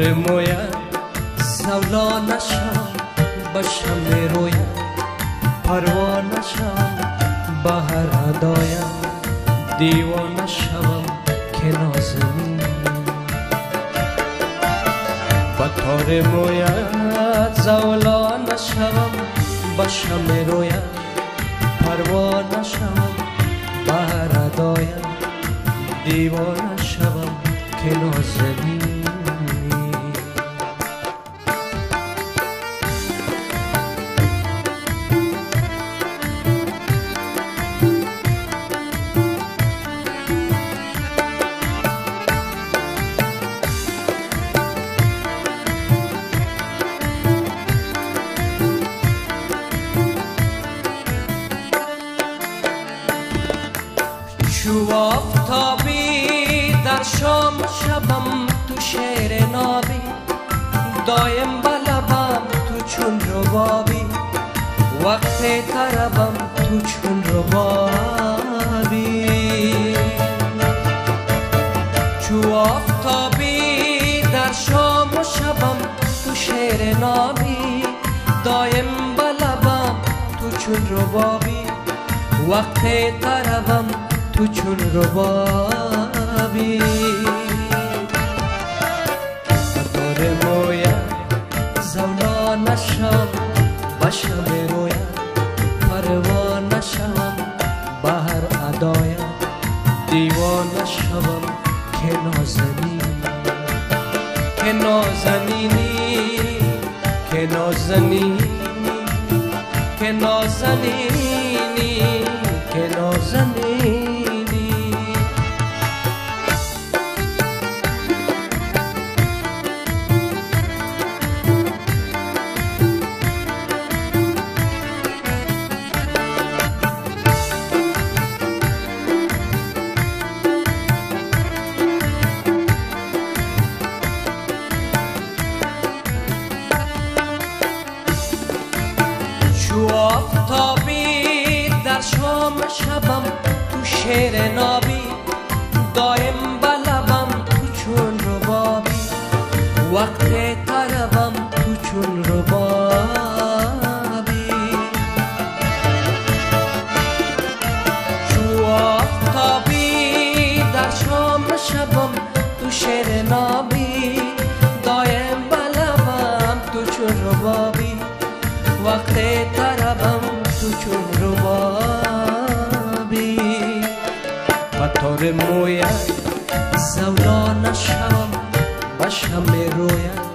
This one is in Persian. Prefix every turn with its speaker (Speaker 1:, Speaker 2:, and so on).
Speaker 1: پتور مویا سولا نشم بشم رویا پروا نشم بهر ادایم دیوانه شوم که نازنین پتور مویا سولا نشم بشم رویا پروا نشم بهر ادایم دیوانه شوم که نازنین چو آفتابی در شام شبم تو شعر نابی دایم بلبم تو چون ربابی وقت طربم تو چون ربابی چو آفتابی در شام و شبم تو شعر نابی دایم بلبم تو چون ربابی وقت طربم تو چون ربابی پتور مویا زولا نشم بشم رویا پروا نشم بهر ادایم دیوانه شوم که نازنین که نازنینی که نازنینی که نازنینی که نازنینی چو آفتابی در شام شبم تو شعر نابی دایم بلبم تو چون ربابی وقت طربم تو چون ربابی چو آفتابی در شام شبم تو شعر نابی دایم بلبم تو چون ربابی وقت طربم تو چون ربابی پتور مویا زولا نشم بشم رویا